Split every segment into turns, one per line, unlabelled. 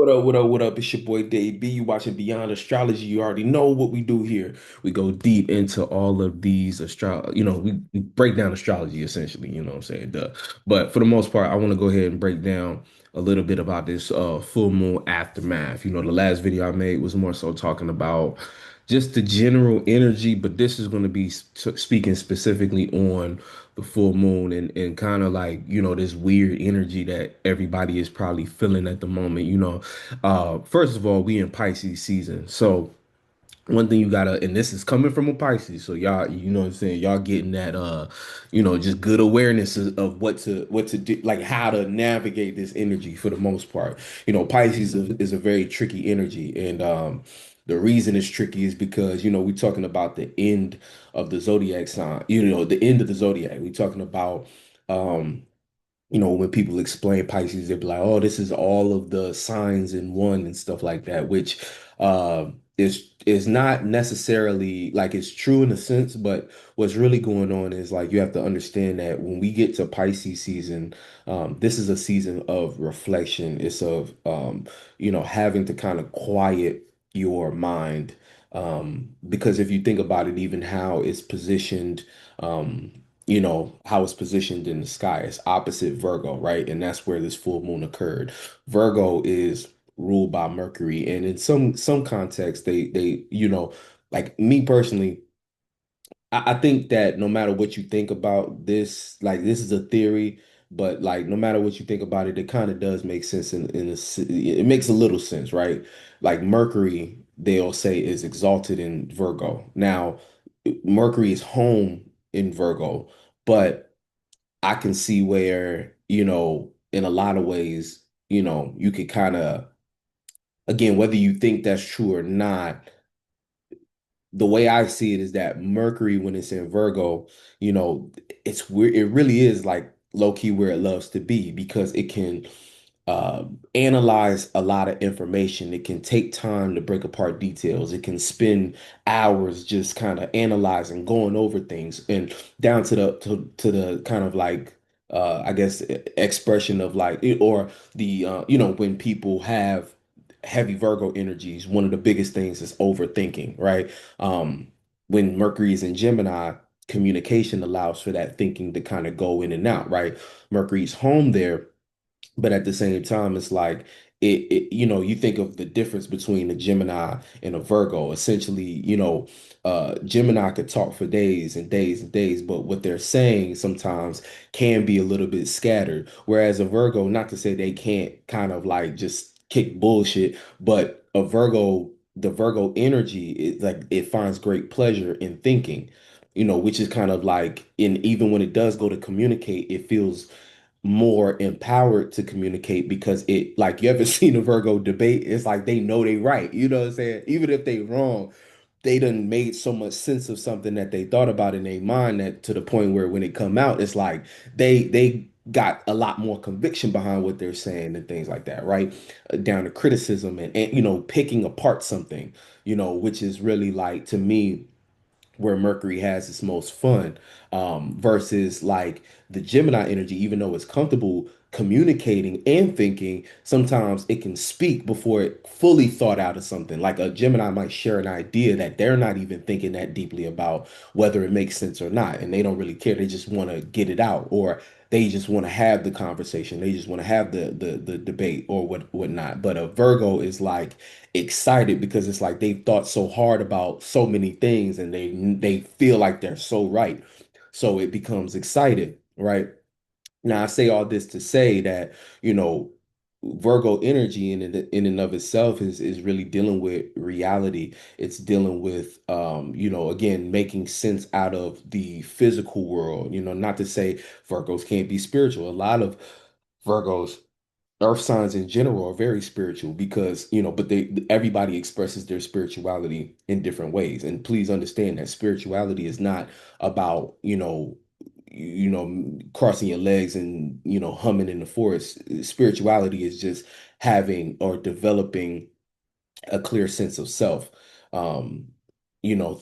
What up, what up, what up? It's your boy Dave B. You watching Beyond Astrology. You already know what we do here. We go deep into all of these we break down astrology essentially, you know what I'm saying? Duh. But for the most part, I want to go ahead and break down a little bit about this full moon aftermath. The last video I made was more so talking about just the general energy, but this is going to be speaking specifically on the full moon and kind of like, this weird energy that everybody is probably feeling at the moment. First of all, we in Pisces season. So one thing you gotta, and this is coming from a Pisces, so y'all, you know what I'm saying, y'all getting that just good awareness of what to do, like how to navigate this energy for the most part. Pisces is a very tricky energy, and the reason it's tricky is because we're talking about the end of the zodiac sign, the end of the zodiac. We're talking about um when people explain Pisces, they'll be like, "Oh, this is all of the signs in one and stuff like that," which is not necessarily like it's true in a sense, but what's really going on is like you have to understand that when we get to Pisces season, this is a season of reflection. It's of having to kind of quiet your mind. Because if you think about it, even how it's positioned, how it's positioned in the sky. It's opposite Virgo, right? And that's where this full moon occurred. Virgo is ruled by Mercury, and in some context, they like me personally, I think that no matter what you think about this, like this is a theory, but like no matter what you think about it, it kind of does make sense it makes a little sense, right? Like Mercury, they'll say is exalted in Virgo. Now, Mercury is home in Virgo, but I can see where, in a lot of ways, you could kind of, again, whether you think that's true or not, the way I see it is that Mercury, when it's in Virgo, it's weird. It really is like low key where it loves to be because it can analyze a lot of information. It can take time to break apart details. It can spend hours just kind of analyzing, going over things, and down to the kind of like I guess expression of like or the when people have heavy Virgo energies, one of the biggest things is overthinking, right? Um, when Mercury is in Gemini, communication allows for that thinking to kind of go in and out, right? Mercury's home there, but at the same time, it's like you think of the difference between a Gemini and a Virgo. Essentially, Gemini could talk for days and days and days, but what they're saying sometimes can be a little bit scattered. Whereas a Virgo, not to say they can't kind of like just kick bullshit, but the Virgo energy is like it finds great pleasure in thinking, which is kind of like even when it does go to communicate, it feels more empowered to communicate because it like you ever seen a Virgo debate? It's like they know they right. You know what I'm saying? Even if they wrong, they done made so much sense of something that they thought about in their mind that to the point where when it come out, it's like they got a lot more conviction behind what they're saying and things like that, right? Down to criticism and picking apart something, which is really like to me where Mercury has its most fun, versus like the Gemini energy, even though it's comfortable communicating and thinking, sometimes it can speak before it fully thought out of something. Like a Gemini might share an idea that they're not even thinking that deeply about whether it makes sense or not, and they don't really care. They just want to get it out, or they just want to have the conversation. They just want to have the debate or whatnot. But a Virgo is like excited because it's like they've thought so hard about so many things and they feel like they're so right. So it becomes excited, right? Now I say all this to say that, Virgo energy in and of itself is really dealing with reality. It's dealing with again making sense out of the physical world. Not to say Virgos can't be spiritual. A lot of Virgos earth signs in general are very spiritual because but everybody expresses their spirituality in different ways, and please understand that spirituality is not about crossing your legs and humming in the forest. Spirituality is just having or developing a clear sense of self, um,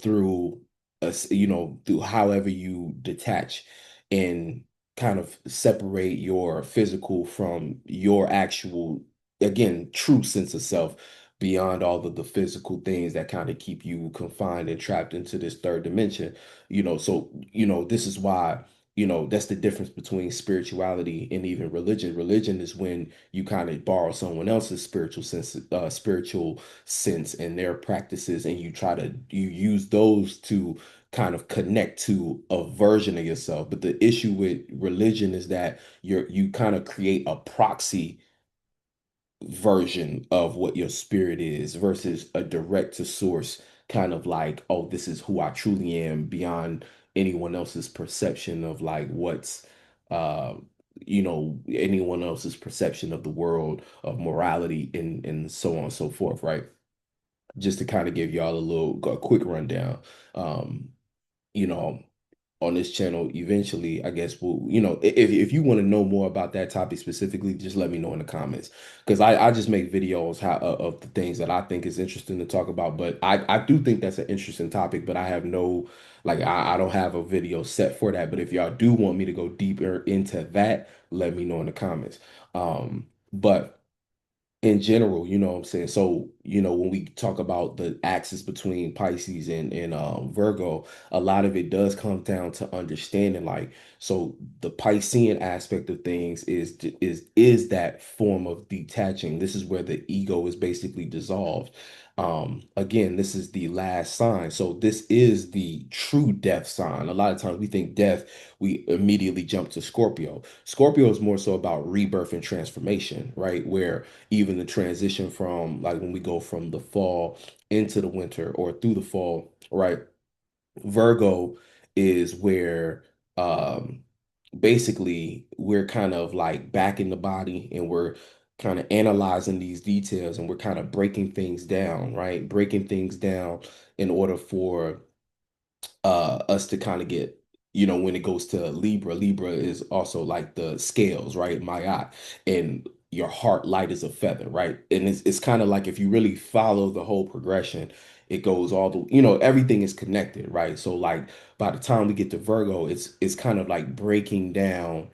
through through however you detach and kind of separate your physical from your actual again, true sense of self beyond all of the physical things that kind of keep you confined and trapped into this third dimension. So, this is why, that's the difference between spirituality and even religion. Religion is when you kind of borrow someone else's spiritual sense and their practices, and you use those to kind of connect to a version of yourself. But the issue with religion is that you kind of create a proxy version of what your spirit is versus a direct to source kind of like, oh, this is who I truly am beyond anyone else's perception of like what's uh anyone else's perception of the world, of morality, and so on and so forth, right? Just to kind of give y'all a quick rundown. um you know on this channel eventually, I guess we'll, if you want to know more about that topic specifically, just let me know in the comments. Because I just make videos of the things that I think is interesting to talk about. But I do think that's an interesting topic, but I have no, like, I don't have a video set for that. But if y'all do want me to go deeper into that, let me know in the comments. But in general, you know what I'm saying? So, when we talk about the axis between Pisces and Virgo, a lot of it does come down to understanding, like, so the Piscean aspect of things is that form of detaching. This is where the ego is basically dissolved. Again, this is the last sign. So this is the true death sign. A lot of times we think death, we immediately jump to Scorpio. Scorpio is more so about rebirth and transformation, right? Where even the transition from, like, when we go from the fall into the winter or through the fall, right? Virgo is where basically we're kind of like back in the body, and we're kind of analyzing these details, and we're kind of breaking things down, right? Breaking things down in order for us to kind of get, when it goes to Libra is also like the scales, right? My eye, and your heart light as a feather, right? And it's kind of like, if you really follow the whole progression, it goes all the, everything is connected, right? So like by the time we get to Virgo, it's kind of like breaking down,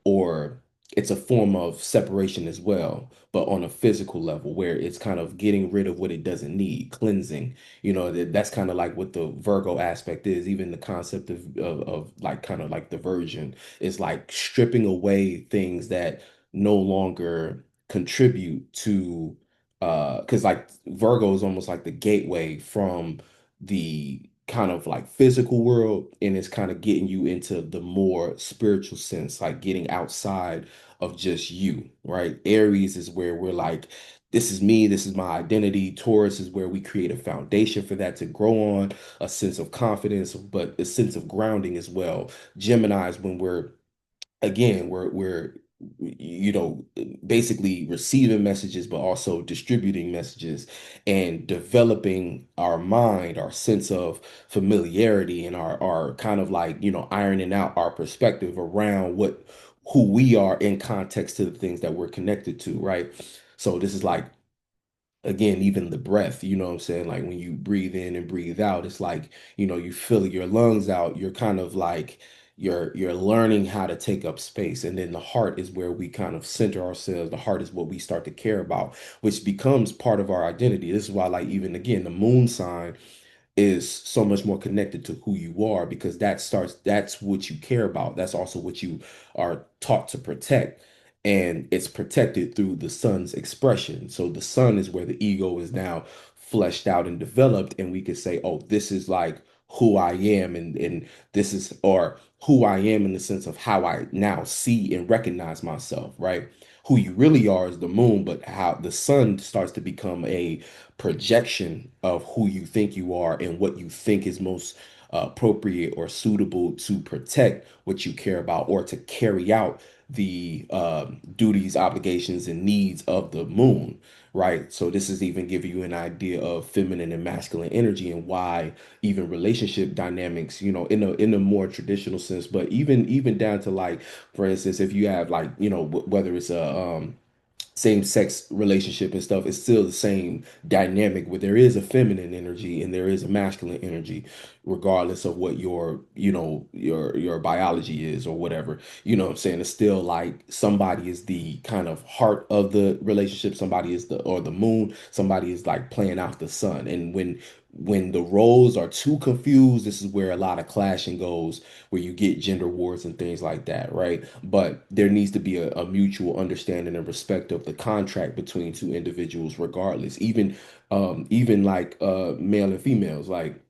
or it's a form of separation as well, but on a physical level, where it's kind of getting rid of what it doesn't need, cleansing. That's kind of like what the Virgo aspect is. Even the concept of like kind of like diversion is like stripping away things that no longer contribute to, because like Virgo is almost like the gateway from the kind of like physical world, and it's kind of getting you into the more spiritual sense, like getting outside of just you, right? Aries is where we're like, this is me, this is my identity. Taurus is where we create a foundation for that to grow on, a sense of confidence, but a sense of grounding as well. Gemini is when we're, again, we're basically receiving messages, but also distributing messages, and developing our mind, our sense of familiarity, and our kind of like, ironing out our perspective around who we are in context to the things that we're connected to, right? So this is like, again, even the breath, you know what I'm saying? Like when you breathe in and breathe out, it's like, you fill your lungs out. You're kind of like, you're learning how to take up space. And then the heart is where we kind of center ourselves. The heart is what we start to care about, which becomes part of our identity. This is why, like, even again, the moon sign is so much more connected to who you are, because that's what you care about. That's also what you are taught to protect. And it's protected through the sun's expression. So the sun is where the ego is now fleshed out and developed. And we could say, oh, this is like who I am. And this is, or who I am in the sense of how I now see and recognize myself, right? Who you really are is the moon, but how the sun starts to become a projection of who you think you are and what you think is most appropriate or suitable to protect what you care about, or to carry out the duties, obligations, and needs of the moon, right? So this is even giving you an idea of feminine and masculine energy, and why even relationship dynamics, in a more traditional sense, but even down to, like, for instance, if you have, like, whether it's same sex relationship and stuff, it's still the same dynamic where there is a feminine energy and there is a masculine energy, regardless of what your, your biology is or whatever. You know what I'm saying? It's still like somebody is the kind of heart of the relationship, somebody is the or the moon, somebody is like playing out the sun. And when the roles are too confused, this is where a lot of clashing goes, where you get gender wars and things like that, right? But there needs to be a mutual understanding and respect of the contract between two individuals, regardless. Even like male and females, like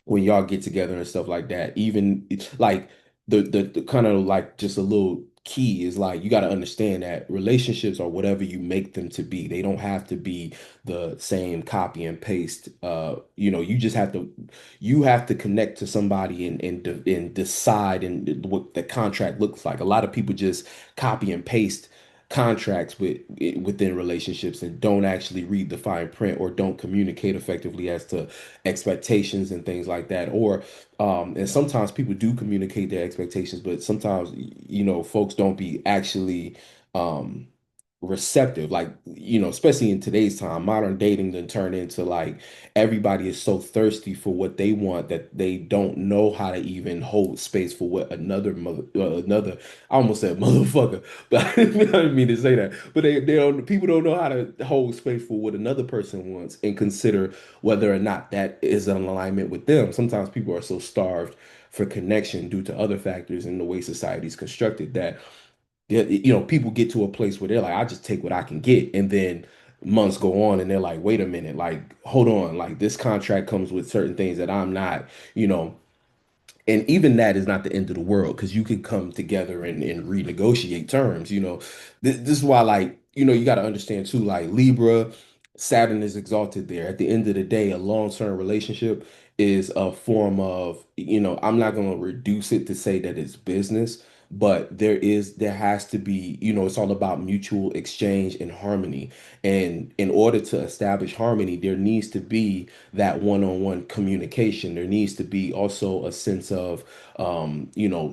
when y'all get together and stuff like that. Even like the kind of like just a little key is like you got to understand that relationships are whatever you make them to be. They don't have to be the same copy and paste. You just have to connect to somebody and decide and what the contract looks like. A lot of people just copy and paste contracts within relationships and don't actually read the fine print or don't communicate effectively as to expectations and things like that. Or and sometimes people do communicate their expectations, but sometimes folks don't be actually um receptive. Like, especially in today's time, modern dating then turn into like everybody is so thirsty for what they want that they don't know how to even hold space for what another, I almost said motherfucker, but I didn't mean to say that. But they don't people don't know how to hold space for what another person wants and consider whether or not that is in alignment with them. Sometimes people are so starved for connection due to other factors in the way society is constructed that yeah, people get to a place where they're like, I just take what I can get. And then months go on and they're like, wait a minute, like, hold on, like this contract comes with certain things that I'm not, you know, and even that is not the end of the world because you can come together and renegotiate terms. This is why, like, you got to understand too, like Libra, Saturn is exalted there. At the end of the day, a long-term relationship is a form of, I'm not going to reduce it to say that it's business, but there has to be, it's all about mutual exchange and harmony. And in order to establish harmony, there needs to be that one-on-one communication. There needs to be also a sense of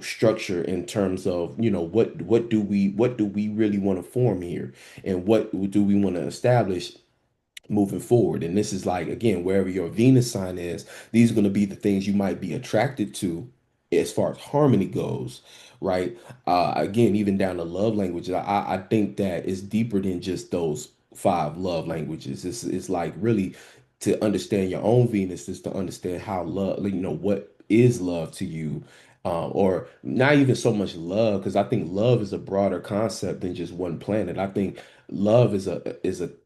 structure in terms of, what do we really want to form here, and what do we want to establish moving forward. And this is like, again, wherever your Venus sign is, these are going to be the things you might be attracted to as far as harmony goes, right? Again, even down to love languages, I think that it's deeper than just those five love languages. It's like really to understand your own Venus is to understand how love, like, what is love to you. Or not even so much love, because I think love is a broader concept than just one planet. I think love is the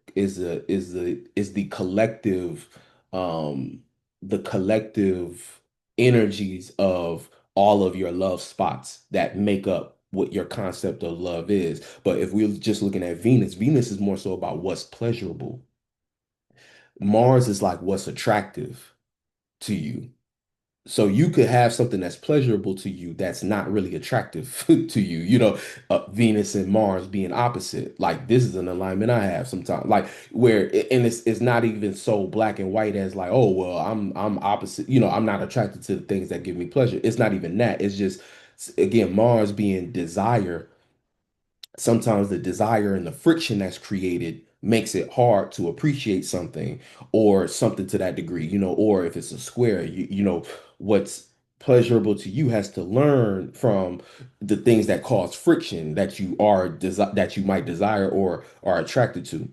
collective, um the collective energies of all of your love spots that make up what your concept of love is. But if we're just looking at Venus, Venus is more so about what's pleasurable. Mars is like what's attractive to you. So you could have something that's pleasurable to you that's not really attractive to you. Venus and Mars being opposite. Like this is an alignment I have sometimes. Like where and it's not even so black and white as like, oh well, I'm opposite. I'm not attracted to the things that give me pleasure. It's not even that. It's just again Mars being desire. Sometimes the desire and the friction that's created makes it hard to appreciate something or something to that degree, or if it's a square, what's pleasurable to you has to learn from the things that cause friction that that you might desire or are attracted to.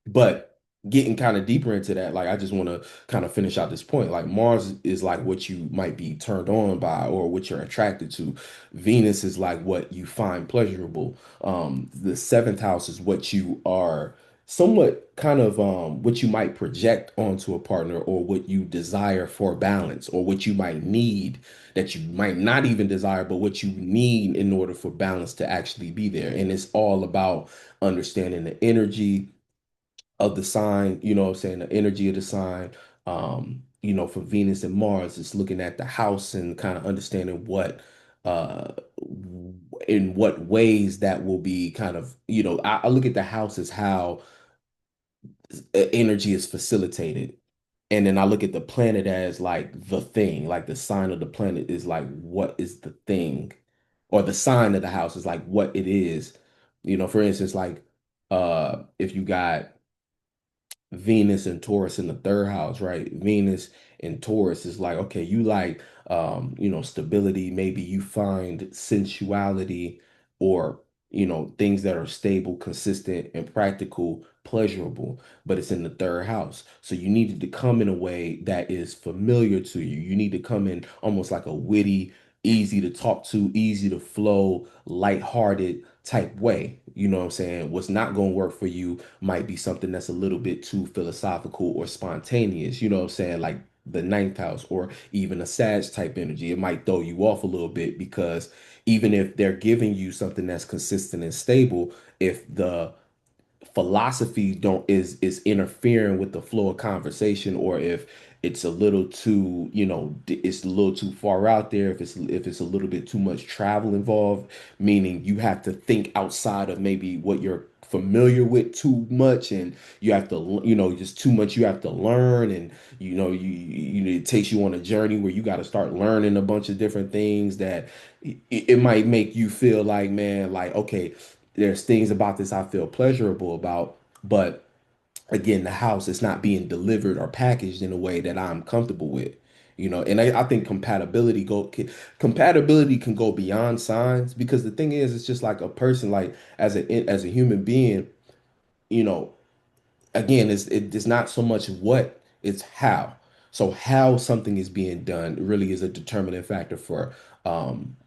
But getting kind of deeper into that, like I just want to kind of finish out this point. Like Mars is like what you might be turned on by or what you're attracted to. Venus is like what you find pleasurable. The seventh house is what you are somewhat kind of what you might project onto a partner or what you desire for balance or what you might need that you might not even desire, but what you need in order for balance to actually be there. And it's all about understanding the energy of the sign, what I'm saying, the energy of the sign. For Venus and Mars, it's looking at the house and kind of understanding uh in what ways that will be kind of, I look at the house as how energy is facilitated. And then I look at the planet as like the thing, like the sign of the planet is like what is the thing, or the sign of the house is like what it is. For instance, like if you got Venus and Taurus in the third house, right? Venus and Taurus is like, okay, you like stability. Maybe you find sensuality or things that are stable, consistent, and practical, pleasurable, but it's in the third house. So you needed to come in a way that is familiar to you. You need to come in almost like a witty, easy to talk to, easy to flow, lighthearted type way. You know what I'm saying? What's not going to work for you might be something that's a little bit too philosophical or spontaneous, you know what I'm saying? Like the ninth house or even a Sag type energy. It might throw you off a little bit because even if they're giving you something that's consistent and stable, if the philosophy don't is interfering with the flow of conversation, or if it's a little too it's a little too far out there, if it's a little bit too much travel involved, meaning you have to think outside of maybe what you're familiar with too much, and you have to just too much you have to learn, and it takes you on a journey where you got to start learning a bunch of different things that it might make you feel like, man, like, okay, there's things about this I feel pleasurable about, but again, the house is not being delivered or packaged in a way that I'm comfortable with. And I think compatibility can go beyond signs, because the thing is, it's just like a person, like as a human being, you know, again, it's not so much what, it's how. So how something is being done really is a determining factor for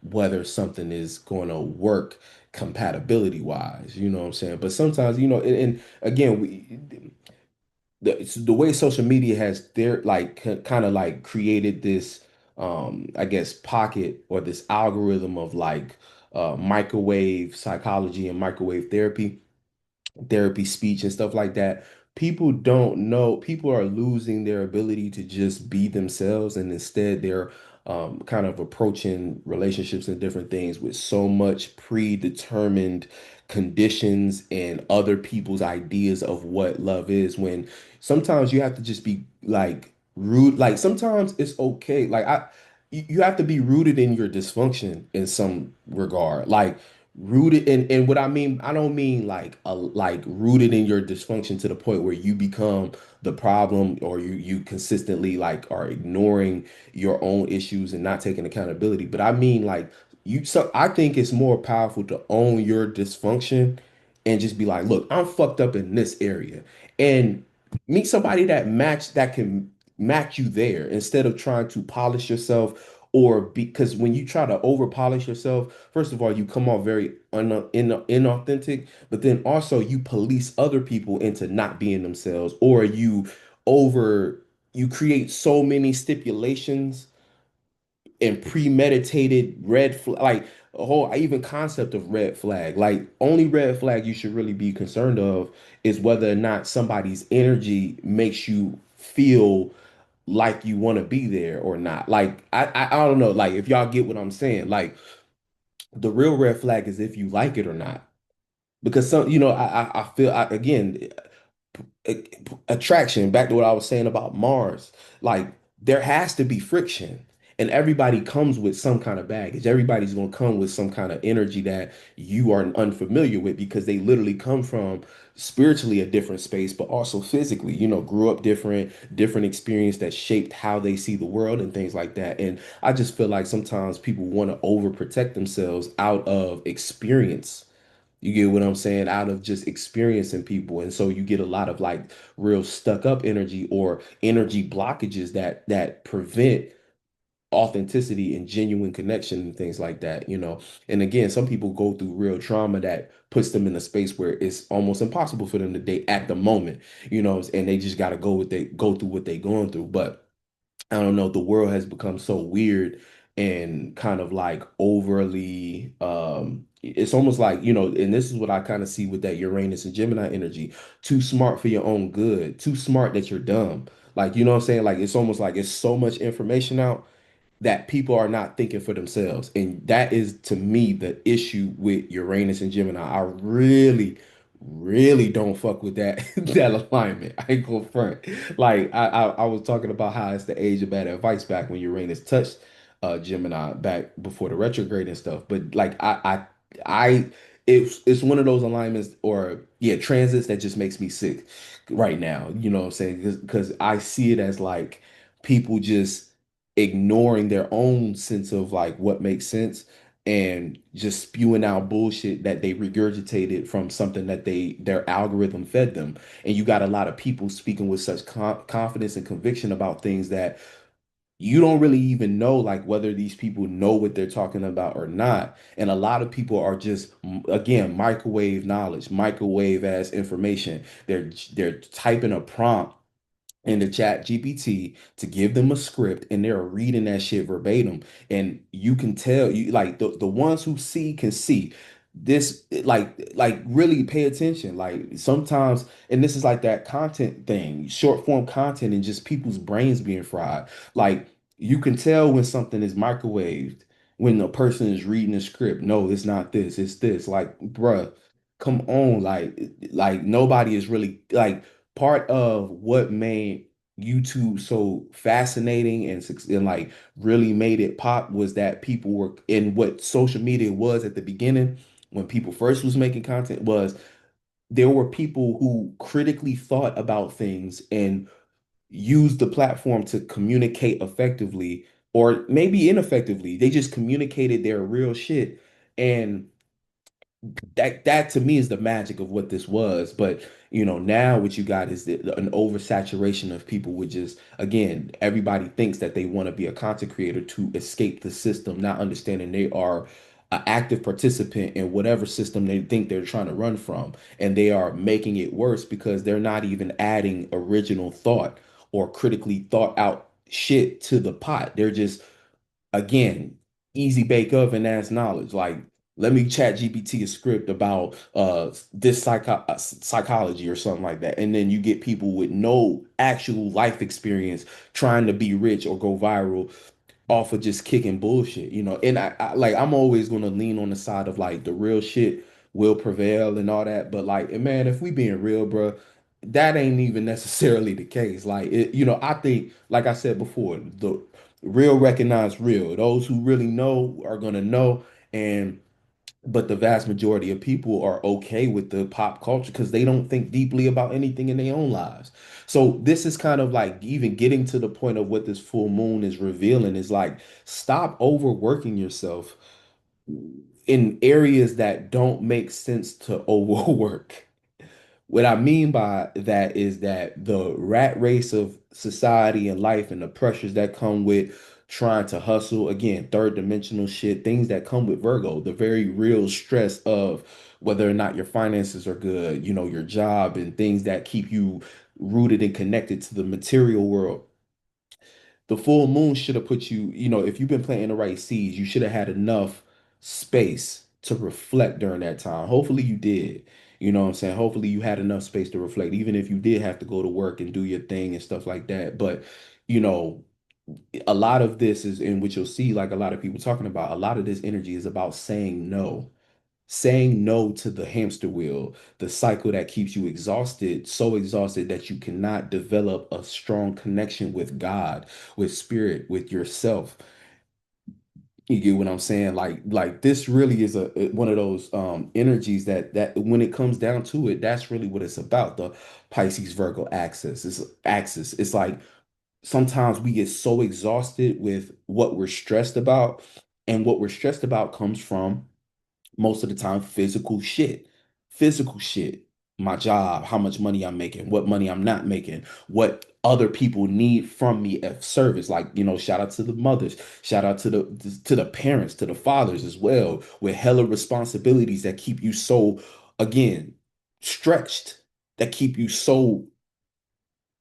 whether something is going to work compatibility wise. You know what I'm saying? But sometimes, and again, the way social media has their like kind of like created this I guess pocket or this algorithm of like microwave psychology and microwave therapy speech and stuff like that. People don't know, people are losing their ability to just be themselves, and instead they're kind of approaching relationships and different things with so much predetermined conditions and other people's ideas of what love is, when sometimes you have to just be like rude. Like sometimes it's okay, like you have to be rooted in your dysfunction in some regard, like rooted in, and what I mean, I don't mean like rooted in your dysfunction to the point where you become the problem, or you consistently like are ignoring your own issues and not taking accountability. But I mean like so I think it's more powerful to own your dysfunction and just be like, look, I'm fucked up in this area, and meet somebody that can match you there, instead of trying to polish yourself. Or because when you try to over polish yourself, first of all, you come off very inauthentic, but then also you police other people into not being themselves, or over you create so many stipulations and premeditated red flag, like a whole even concept of red flag. Like only red flag you should really be concerned of is whether or not somebody's energy makes you feel like you want to be there or not. Like I don't know. Like if y'all get what I'm saying, like the real red flag is if you like it or not. Because some, I feel again, attraction, back to what I was saying about Mars, like there has to be friction, and everybody comes with some kind of baggage. Everybody's going to come with some kind of energy that you are unfamiliar with, because they literally come from spiritually a different space, but also physically, grew up different experience that shaped how they see the world and things like that. And I just feel like sometimes people want to overprotect themselves out of experience. You get what I'm saying? Out of just experiencing people. And so you get a lot of like real stuck up energy, or energy blockages that prevent authenticity and genuine connection and things like that. And again, some people go through real trauma that puts them in a space where it's almost impossible for them to date at the moment, and they just got to go through what they're going through. But I don't know, the world has become so weird and kind of like overly it's almost like, and this is what I kind of see with that Uranus and Gemini energy, too smart for your own good, too smart that you're dumb. Like, you know what I'm saying? Like it's almost like it's so much information out that people are not thinking for themselves. And that is to me the issue with Uranus and Gemini. I really, really don't fuck with that that alignment. I ain't gonna front. Like I was talking about how it's the age of bad advice back when Uranus touched Gemini back before the retrograde and stuff. But like I it's one of those alignments or yeah, transits that just makes me sick right now. You know what I'm saying? Because I see it as like people just ignoring their own sense of like what makes sense and just spewing out bullshit that they regurgitated from something that their algorithm fed them. And you got a lot of people speaking with such confidence and conviction about things that you don't really even know like whether these people know what they're talking about or not. And a lot of people are just again microwave knowledge, microwave as information. They're typing a prompt in the chat GPT to give them a script and they're reading that shit verbatim. And you can tell you like the ones who see can see this like really pay attention. Like sometimes, and this is like that content thing, short form content and just people's brains being fried. Like you can tell when something is microwaved, when a person is reading a script. No, it's not this, it's this. Like, bruh, come on. Like nobody is really like part of what made YouTube so fascinating and like really made it pop was that people were in what social media was at the beginning when people first was making content was there were people who critically thought about things and used the platform to communicate effectively or maybe ineffectively. They just communicated their real shit. And that to me is the magic of what this was. But now what you got is an oversaturation of people with just again, everybody thinks that they want to be a content creator to escape the system, not understanding they are an active participant in whatever system they think they're trying to run from. And they are making it worse because they're not even adding original thought or critically thought out shit to the pot. They're just again, easy bake oven ass knowledge. Like, let me chat GPT a script about this psychology or something like that. And then you get people with no actual life experience trying to be rich or go viral off of just kicking bullshit, And I like I'm always gonna lean on the side of like the real shit will prevail and all that. But like, man, if we being real, bro, that ain't even necessarily the case. Like, I think, like I said before, the real recognize real. Those who really know are gonna know, and but the vast majority of people are okay with the pop culture because they don't think deeply about anything in their own lives. So this is kind of like even getting to the point of what this full moon is revealing is like stop overworking yourself in areas that don't make sense to overwork. What I mean by that is that the rat race of society and life and the pressures that come with trying to hustle, again, third dimensional shit, things that come with Virgo, the very real stress of whether or not your finances are good, your job and things that keep you rooted and connected to the material world. The full moon should have put you, if you've been planting the right seeds, you should have had enough space to reflect during that time. Hopefully you did. You know what I'm saying? Hopefully you had enough space to reflect, even if you did have to go to work and do your thing and stuff like that. But, you know, a lot of this is in which you'll see, like a lot of people talking about, a lot of this energy is about saying no to the hamster wheel, the cycle that keeps you exhausted, so exhausted that you cannot develop a strong connection with God, with spirit, with yourself. You get what I'm saying? Like this really is one of those energies that when it comes down to it, that's really what it's about. The Pisces Virgo axis. It's like sometimes we get so exhausted with what we're stressed about, and what we're stressed about comes from most of the time physical shit, my job, how much money I'm making, what money I'm not making, what other people need from me of service. Like, shout out to the mothers, shout out to the parents, to the fathers as well, with hella responsibilities that keep you so again stretched, that keep you so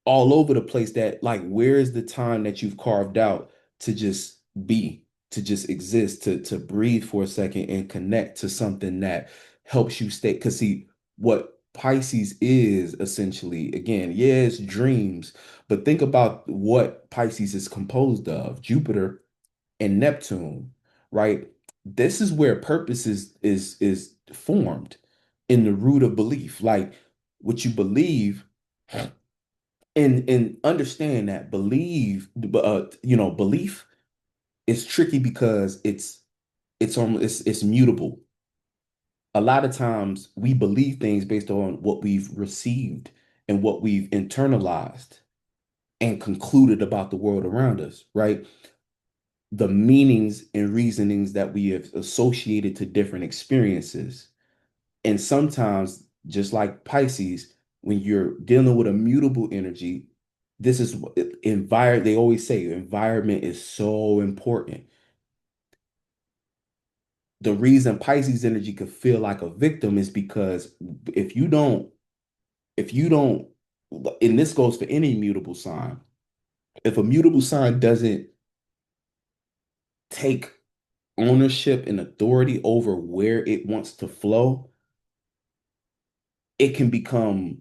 all over the place that like where is the time that you've carved out to just be, to just exist, to breathe for a second and connect to something that helps you stay, because see what Pisces is essentially, again, yeah, it's dreams, but think about what Pisces is composed of: Jupiter and Neptune, right? This is where purpose is formed, in the root of belief, like what you believe. And understand that belief is tricky because it's mutable. a lot of times we believe things based on what we've received and what we've internalized and concluded about the world around us, right? The meanings and reasonings that we have associated to different experiences. And sometimes, just like Pisces, when you're dealing with a mutable energy, this is environment. They always say environment is so important. The reason Pisces energy could feel like a victim is because if you don't, if you don't, and this goes for any mutable sign, if a mutable sign doesn't take ownership and authority over where it wants to flow, it can become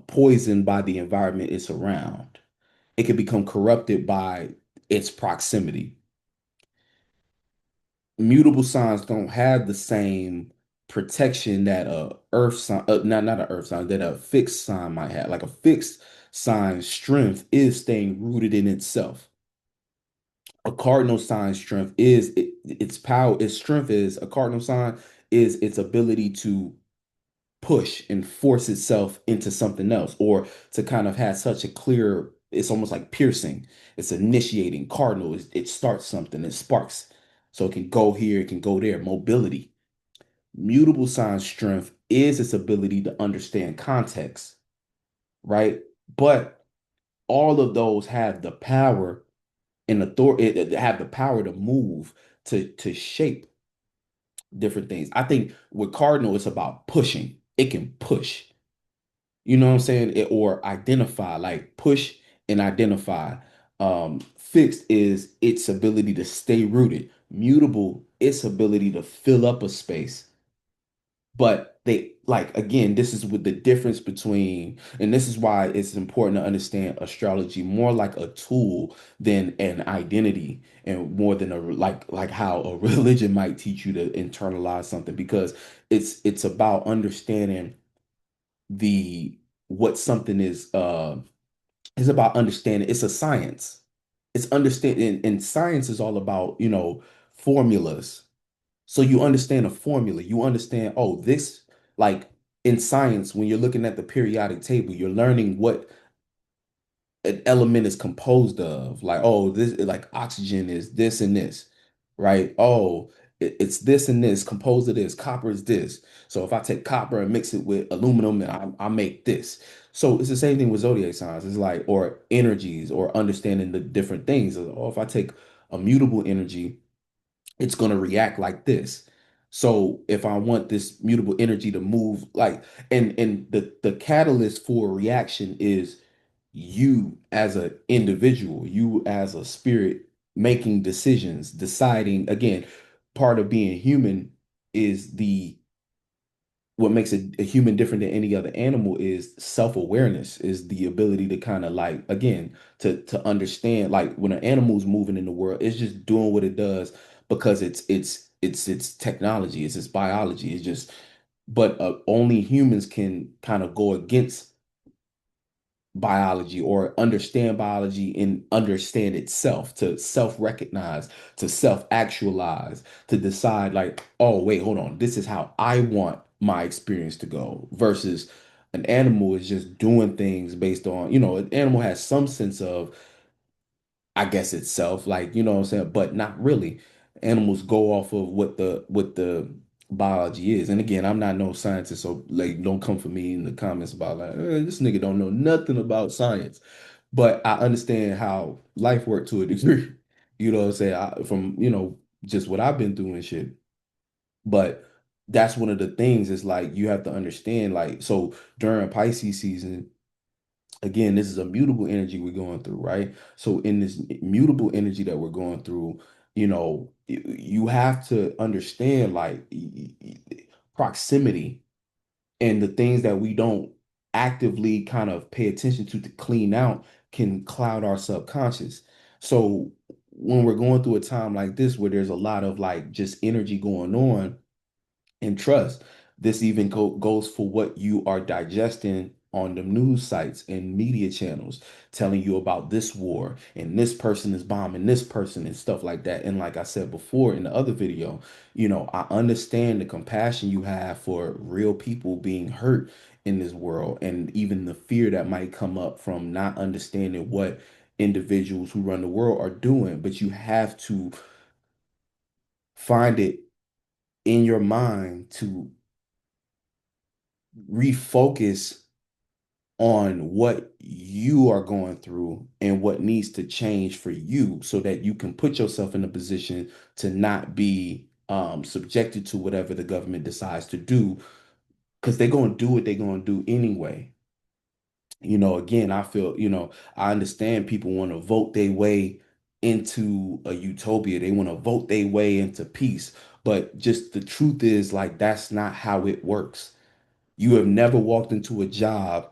poisoned by the environment it's around. It can become corrupted by its proximity. Mutable signs don't have the same protection that a earth sign, not an earth sign, that a fixed sign might have. Like a fixed sign's strength is staying rooted in itself. A cardinal sign's strength is its power, its strength is a cardinal sign is its ability to push and force itself into something else or to kind of have such a clear, it's almost like piercing. It's initiating cardinal. It starts something, it sparks. So it can go here, it can go there. Mobility. Mutable sign strength is its ability to understand context, right? But all of those have the power and authority, have the power to move, to shape different things. I think with cardinal, it's about pushing. It can push. You know what I'm saying? Or identify, like push and identify. Fixed is its ability to stay rooted. Mutable, its ability to fill up a space. But they like again, this is with the difference between, and this is why it's important to understand astrology more like a tool than an identity, and more than a like how a religion might teach you to internalize something, because it's about understanding the what something is about understanding. It's a science. It's understanding, and science is all about, formulas. So you understand a formula. You understand, oh, this, like in science, when you're looking at the periodic table, you're learning what an element is composed of. Like, oh, this, like oxygen is this and this, right? Oh, it's this and this, composed of this. Copper is this. So if I take copper and mix it with aluminum, and I make this. So it's the same thing with zodiac signs. It's like, or energies, or understanding the different things. Or if I take a mutable energy, it's going to react like this. So if I want this mutable energy to move like, and the catalyst for a reaction is you as an individual, you as a spirit making decisions, deciding. Again, part of being human is the what makes a human different than any other animal is self-awareness, is the ability to kind of like, again, to understand, like when an animal's moving in the world, it's just doing what it does because it's technology, it's its biology, it's just. But only humans can kind of go against biology or understand biology and understand itself, to self-recognize, to self-actualize, to decide like, oh wait, hold on, this is how I want my experience to go, versus an animal is just doing things based on, an animal has some sense of, I guess, itself, like, what I'm saying, but not really. Animals go off of what the biology is. And again, I'm not no scientist, so like don't come for me in the comments about like, this nigga don't know nothing about science. But I understand how life worked to a degree. You know what I'm saying? From, just what I've been through and shit. But that's one of the things, is like you have to understand, like, so during Pisces season, again, this is a mutable energy we're going through, right? So in this mutable energy that we're going through, you have to understand like proximity, and the things that we don't actively kind of pay attention to clean out can cloud our subconscious. So when we're going through a time like this where there's a lot of like just energy going on, and trust, this even goes for what you are digesting on the news sites and media channels telling you about this war and this person is bombing this person and stuff like that. And like I said before in the other video, I understand the compassion you have for real people being hurt in this world, and even the fear that might come up from not understanding what individuals who run the world are doing. But you have to find it in your mind to refocus on what you are going through and what needs to change for you so that you can put yourself in a position to not be subjected to whatever the government decides to do, because they're going to do what they're going to do anyway. Again, I feel, I understand people want to vote their way into a utopia. They want to vote their way into peace. But just the truth is, like, that's not how it works. You have never walked into a job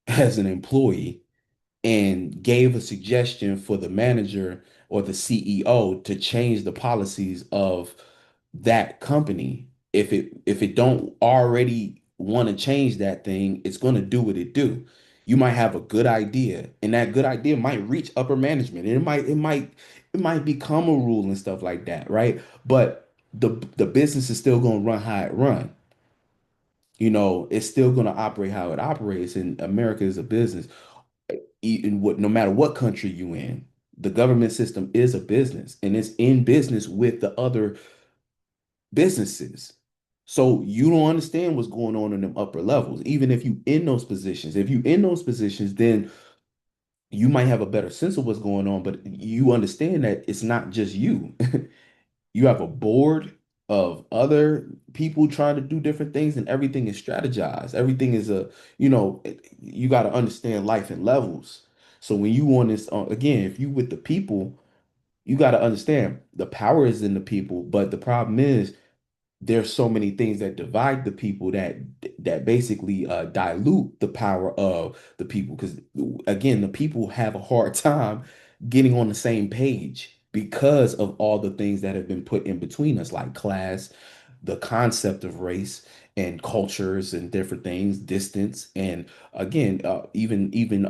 as an employee and gave a suggestion for the manager or the CEO to change the policies of that company. If it don't already want to change that thing, it's going to do what it do. You might have a good idea, and that good idea might reach upper management, and it might become a rule and stuff like that, right? But the business is still going to run how it run. It's still going to operate how it operates, and America is a business. No matter what country you in, the government system is a business, and it's in business with the other businesses. So you don't understand what's going on in them upper levels. Even if you in those positions, if you in those positions, then you might have a better sense of what's going on, but you understand that it's not just you. You have a board of other people trying to do different things, and everything is strategized. Everything is you got to understand life in levels. So when you want this, again, if you with the people, you got to understand the power is in the people, but the problem is there's so many things that divide the people that basically dilute the power of the people, because again, the people have a hard time getting on the same page because of all the things that have been put in between us, like class, the concept of race and cultures and different things, distance, and again, even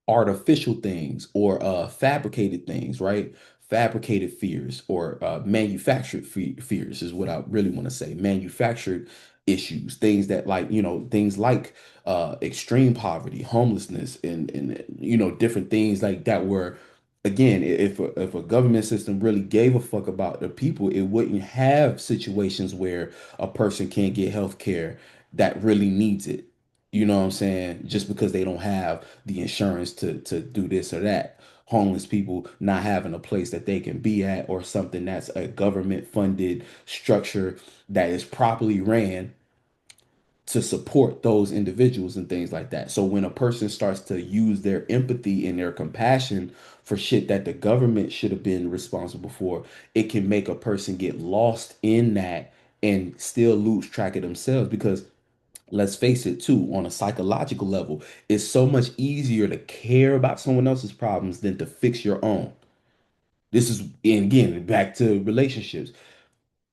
artificial things or fabricated things, right? Fabricated fears or manufactured fears is what I really want to say. Manufactured issues, things that like, things like extreme poverty, homelessness, and different things like that were, again, if a government system really gave a fuck about the people, it wouldn't have situations where a person can't get health care that really needs it. You know what I'm saying? Just because they don't have the insurance to do this or that. Homeless people not having a place that they can be at, or something that's a government funded structure that is properly ran to support those individuals and things like that. So when a person starts to use their empathy and their compassion for shit that the government should have been responsible for, it can make a person get lost in that and still lose track of themselves. Because let's face it too, on a psychological level, it's so much easier to care about someone else's problems than to fix your own. This is, and again, back to relationships.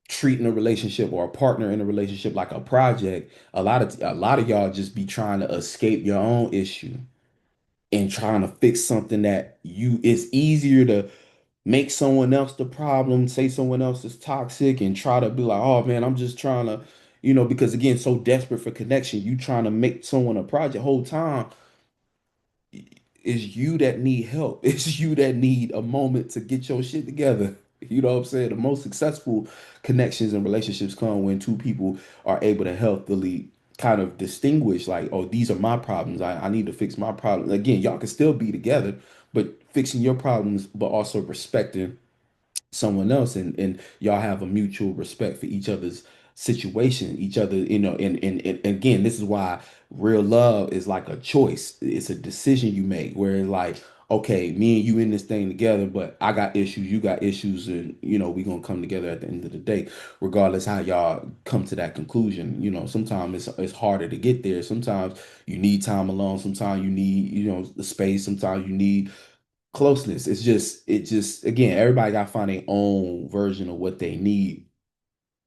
Treating a relationship or a partner in a relationship like a project, a lot of y'all just be trying to escape your own issue and trying to fix something that it's easier to make someone else the problem, say someone else is toxic, and try to be like, oh man, I'm just trying to, because again, so desperate for connection, you trying to make someone a project. Whole time it's you that need help. It's you that need a moment to get your shit together. You know what I'm saying? The most successful connections and relationships come when two people are able to healthily kind of distinguish, like, oh, these are my problems. I need to fix my problem. Again, y'all can still be together, but fixing your problems, but also respecting someone else, and y'all have a mutual respect for each other's situation, each other, and again, this is why real love is like a choice. It's a decision you make where it's like, okay, me and you in this thing together, but I got issues, you got issues, and we gonna come together at the end of the day, regardless how y'all come to that conclusion. Sometimes it's harder to get there. Sometimes you need time alone, sometimes you need the space, sometimes you need closeness. It just again, everybody got to find their own version of what they need.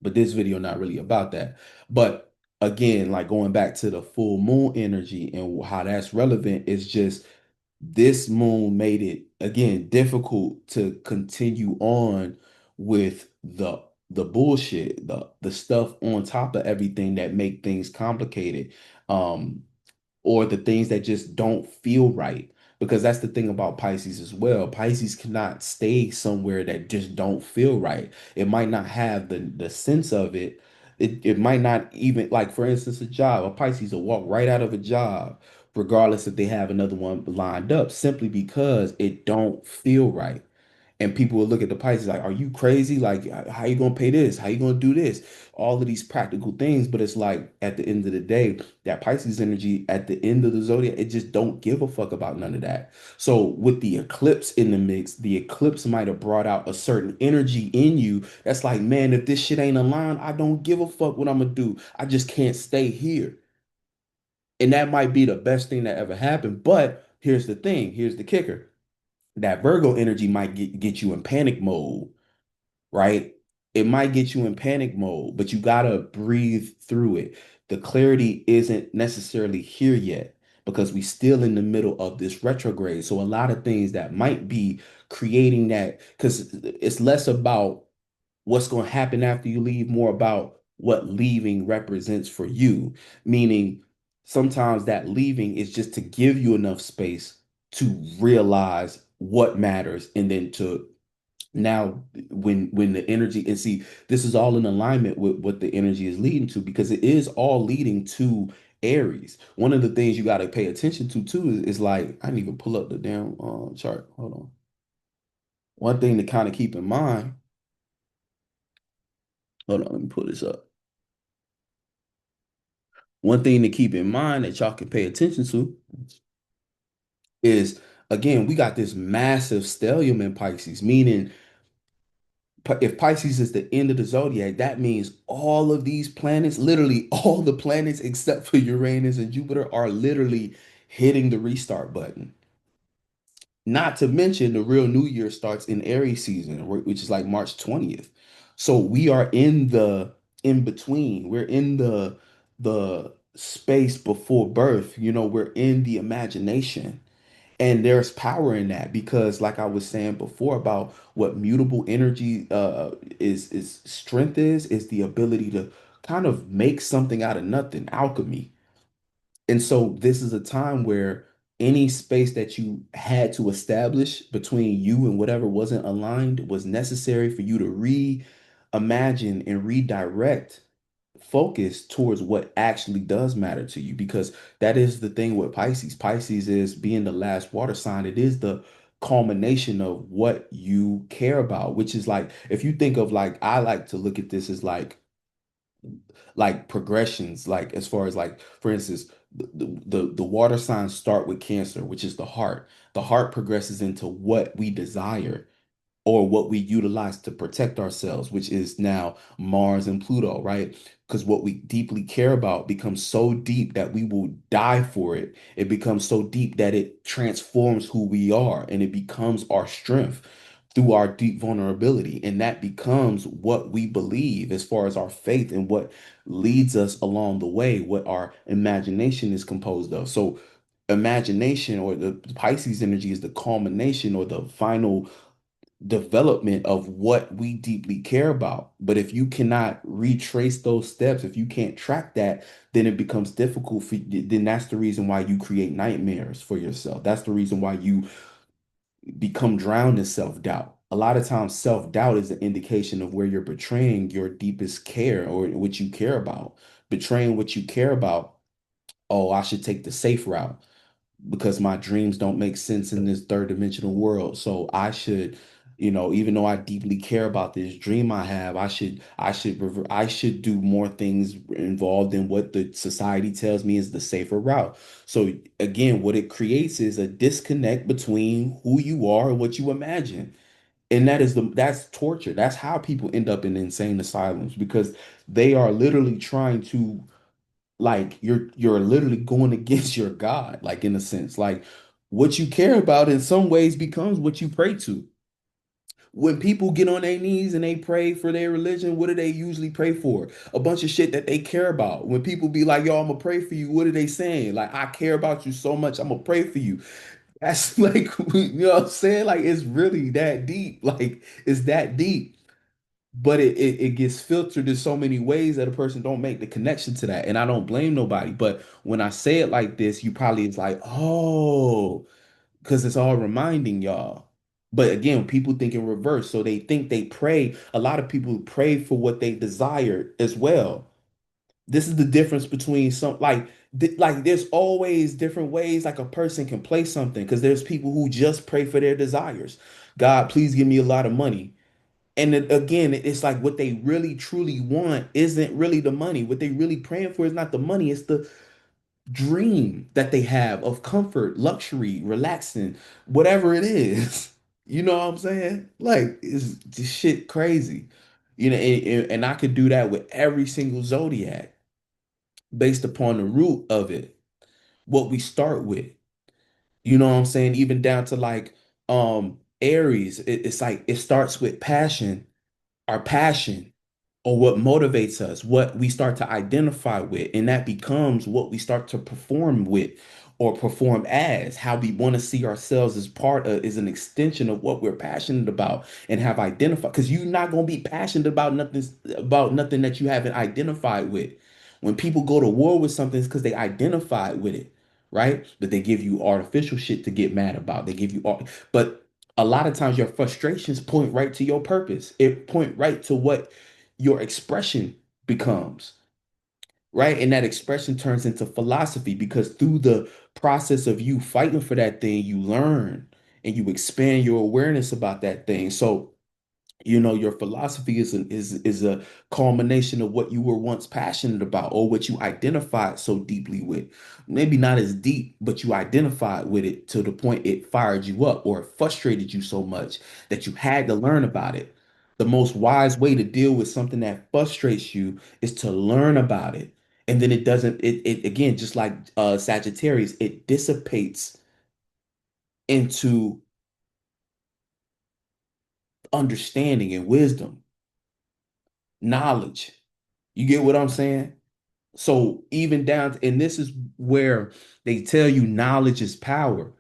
But this video not really about that. But again, like going back to the full moon energy and how that's relevant is just this moon made it again difficult to continue on with the bullshit, the stuff on top of everything that make things complicated. Um, or the things that just don't feel right. Because that's the thing about Pisces as well. Pisces cannot stay somewhere that just don't feel right. It might not have the sense of it. It might not even like, for instance, a job. A Pisces will walk right out of a job, regardless if they have another one lined up, simply because it don't feel right. And people will look at the Pisces like, are you crazy? Like, how you gonna pay this? How you gonna do this? All of these practical things. But it's like at the end of the day, that Pisces energy at the end of the zodiac, it just don't give a fuck about none of that. So with the eclipse in the mix, the eclipse might have brought out a certain energy in you that's like, man, if this shit ain't aligned, I don't give a fuck what I'm gonna do. I just can't stay here. And that might be the best thing that ever happened. But here's the thing, here's the kicker. That Virgo energy might get you in panic mode, right? It might get you in panic mode, but you gotta breathe through it. The clarity isn't necessarily here yet because we still in the middle of this retrograde. So a lot of things that might be creating that, because it's less about what's going to happen after you leave, more about what leaving represents for you. Meaning, sometimes that leaving is just to give you enough space to realize what matters and then to now when the energy and see this is all in alignment with what the energy is leading to because it is all leading to Aries. One of the things you got to pay attention to too is like I didn't even pull up the damn chart. Hold on. One thing to kind of keep in mind. Hold on, let me pull this up. One thing to keep in mind that y'all can pay attention to is again, we got this massive stellium in Pisces, meaning if Pisces is the end of the zodiac, that means all of these planets, literally all the planets except for Uranus and Jupiter, are literally hitting the restart button. Not to mention the real new year starts in Aries season, which is like March 20th. So we are in the in between. We're in the space before birth. You know, we're in the imagination. And there's power in that because, like I was saying before, about what mutable energy is strength is the ability to kind of make something out of nothing, alchemy. And so this is a time where any space that you had to establish between you and whatever wasn't aligned was necessary for you to reimagine and redirect focus towards what actually does matter to you because that is the thing with Pisces. Pisces is being the last water sign. It is the culmination of what you care about, which is like if you think of like I like to look at this as like progressions, like as far as like for instance, the water signs start with Cancer, which is the heart. The heart progresses into what we desire or what we utilize to protect ourselves, which is now Mars and Pluto, right? Because what we deeply care about becomes so deep that we will die for it. It becomes so deep that it transforms who we are and it becomes our strength through our deep vulnerability. And that becomes what we believe as far as our faith and what leads us along the way, what our imagination is composed of. So, imagination or the Pisces energy is the culmination or the final development of what we deeply care about. But if you cannot retrace those steps, if you can't track that, then it becomes difficult for you. Then that's the reason why you create nightmares for yourself. That's the reason why you become drowned in self-doubt. A lot of times, self-doubt is an indication of where you're betraying your deepest care or what you care about. Betraying what you care about. Oh, I should take the safe route because my dreams don't make sense in this third dimensional world. So I should, even though I deeply care about this dream I have, I should do more things involved in what the society tells me is the safer route. So again, what it creates is a disconnect between who you are and what you imagine. And that's torture. That's how people end up in insane asylums because they are literally trying to like you're literally going against your God, like in a sense. Like what you care about in some ways becomes what you pray to. When people get on their knees and they pray for their religion, what do they usually pray for? A bunch of shit that they care about. When people be like, yo, I'm gonna pray for you, what are they saying? Like, I care about you so much, I'm gonna pray for you. That's like, you know what I'm saying? Like, it's really that deep. Like, it's that deep. But it gets filtered in so many ways that a person don't make the connection to that. And I don't blame nobody. But when I say it like this, you probably is like, oh, because it's all reminding y'all. But again, people think in reverse. So they think they pray. A lot of people pray for what they desire as well. This is the difference between some like there's always different ways like a person can play something because there's people who just pray for their desires. God, please give me a lot of money. And again, it's like what they really truly want isn't really the money. What they really praying for is not the money, it's the dream that they have of comfort, luxury, relaxing, whatever it is. You know what I'm saying? Like it's this shit crazy. You know, and I could do that with every single zodiac based upon the root of it, what we start with. You know what I'm saying? Even down to like Aries, it's like it starts with passion, our passion or what motivates us, what we start to identify with, and that becomes what we start to perform with or perform as, how we want to see ourselves as part of, is an extension of what we're passionate about and have identified. Because you're not going to be passionate about nothing that you haven't identified with. When people go to war with something, it's because they identified with it, right? But they give you artificial shit to get mad about. They give you all, but a lot of times your frustrations point right to your purpose. It point right to what your expression becomes, right? And that expression turns into philosophy because through the process of you fighting for that thing, you learn and you expand your awareness about that thing. So you know, your philosophy is a culmination of what you were once passionate about or what you identified so deeply with. Maybe not as deep, but you identified with it to the point it fired you up or it frustrated you so much that you had to learn about it. The most wise way to deal with something that frustrates you is to learn about it. And then it doesn't, it again, just like Sagittarius, it dissipates into understanding and wisdom, knowledge. You get what I'm saying? So even down to, and this is where they tell you knowledge is power.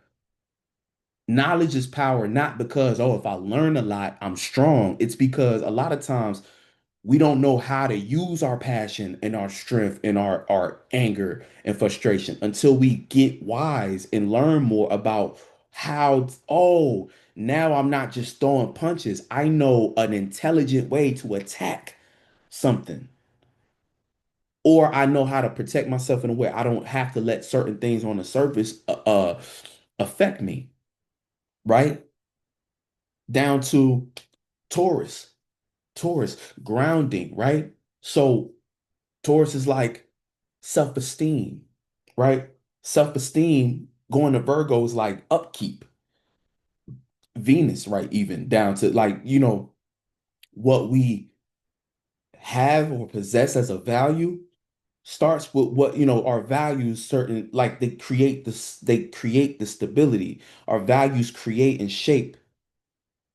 Knowledge is power, not because, oh, if I learn a lot, I'm strong. It's because a lot of times we don't know how to use our passion and our strength and our anger and frustration until we get wise and learn more about how, oh, now I'm not just throwing punches. I know an intelligent way to attack something. Or I know how to protect myself in a way I don't have to let certain things on the surface affect me, right? Down to Taurus, Taurus, grounding, right? So Taurus is like self-esteem, right? Self-esteem going to Virgo is like upkeep, Venus, right? Even down to like, you know, what we have or possess as a value starts with what you know our values certain like they create the stability. Our values create and shape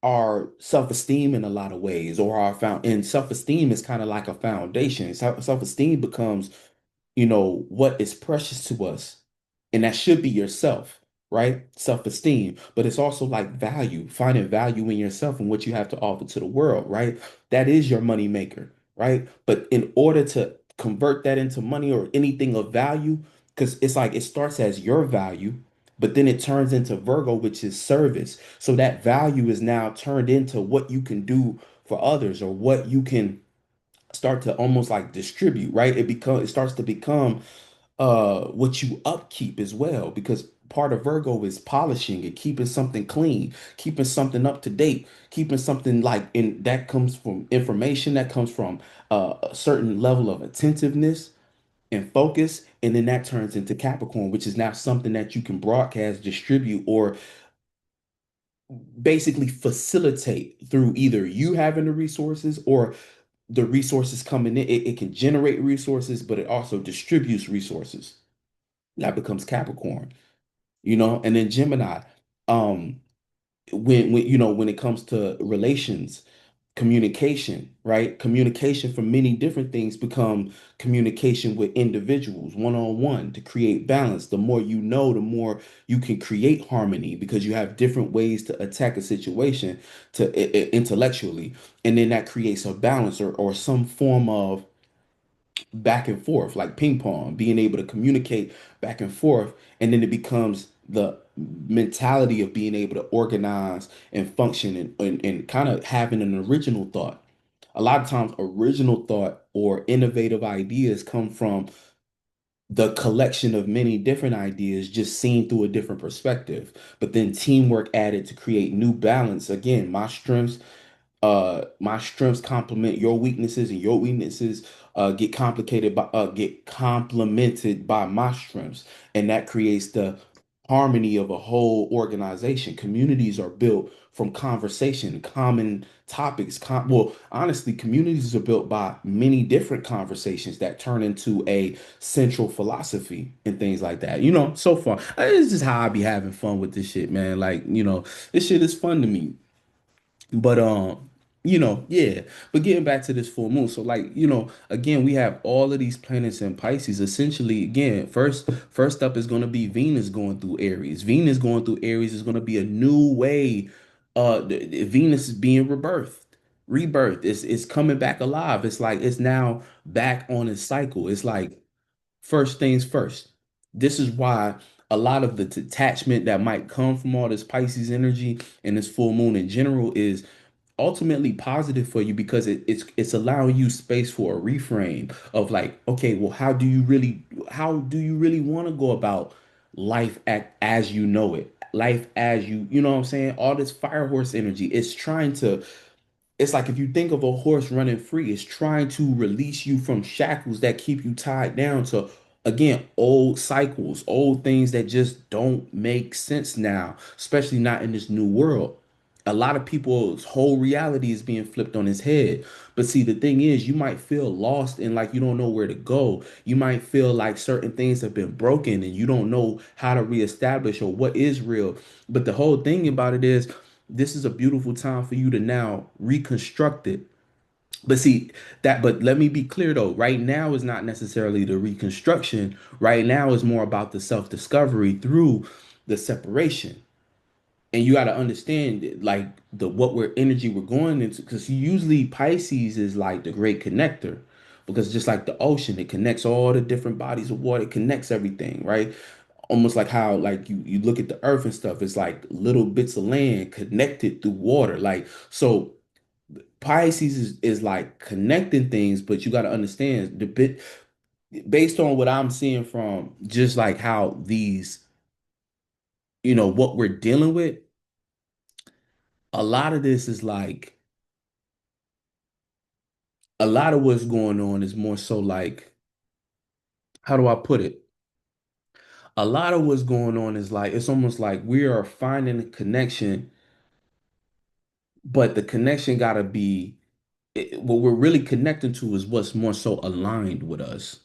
our self-esteem in a lot of ways or our found and self-esteem is kind of like a foundation. Self-esteem becomes you know, what is precious to us. And that should be yourself, right? Self-esteem. But it's also like value, finding value in yourself and what you have to offer to the world, right? That is your money maker, right? But in order to convert that into money or anything of value, because it's like it starts as your value, but then it turns into Virgo, which is service. So that value is now turned into what you can do for others or what you can start to almost like distribute, right? It starts to become what you upkeep as well, because part of Virgo is polishing and keeping something clean, keeping something up to date, keeping something like in that comes from information that comes from a certain level of attentiveness and focus, and then that turns into Capricorn, which is now something that you can broadcast, distribute, or basically facilitate through either you having the resources or the resources coming in. It can generate resources, but it also distributes resources. That becomes Capricorn, you know, and then Gemini. Um, when when it comes to relations, communication, right? Communication for many different things become communication with individuals one on one to create balance. The more you know, the more you can create harmony because you have different ways to attack a situation to intellectually, and then that creates a balance or some form of back and forth, like ping pong, being able to communicate back and forth. And then it becomes the mentality of being able to organize and function and kind of having an original thought. A lot of times, original thought or innovative ideas come from the collection of many different ideas just seen through a different perspective. But then teamwork added to create new balance. Again, my strengths complement your weaknesses and your weaknesses get complemented by my strengths, and that creates the harmony of a whole organization. Communities are built from conversation, common topics. Well, honestly, communities are built by many different conversations that turn into a central philosophy and things like that. So far, it's just how I be having fun with this shit, man. Like, this shit is fun to me. But yeah. But getting back to this full moon, so like, again, we have all of these planets in Pisces. Essentially, again, first up is going to be Venus going through Aries. Venus going through Aries is going to be a new way. Venus is being rebirth. It's coming back alive. It's like it's now back on its cycle. It's like first things first. This is why a lot of the detachment that might come from all this Pisces energy and this full moon in general is ultimately positive for you because it's allowing you space for a reframe of like, okay, well, how do you really want to go about life as you know it, life as you know what I'm saying? All this fire horse energy, it's like if you think of a horse running free, it's trying to release you from shackles that keep you tied down to, again, old cycles, old things that just don't make sense now, especially not in this new world. A lot of people's whole reality is being flipped on his head. But see, the thing is, you might feel lost and like you don't know where to go. You might feel like certain things have been broken and you don't know how to reestablish or what is real. But the whole thing about it is, this is a beautiful time for you to now reconstruct it. But see but let me be clear though, right now is not necessarily the reconstruction. Right now is more about the self-discovery through the separation. And you got to understand like the what we're energy we're going into, because usually Pisces is like the great connector, because just like the ocean, it connects all the different bodies of water, it connects everything, right? Almost like how like you look at the earth and stuff, it's like little bits of land connected through water. Like, so Pisces is like connecting things, but you got to understand the bit based on what I'm seeing from just like how these, what we're dealing with. A lot of this is like a lot of what's going on is more so like, how do I put it? A lot of what's going on is like, it's almost like we are finding a connection, but the connection got to be, what we're really connecting to is what's more so aligned with us.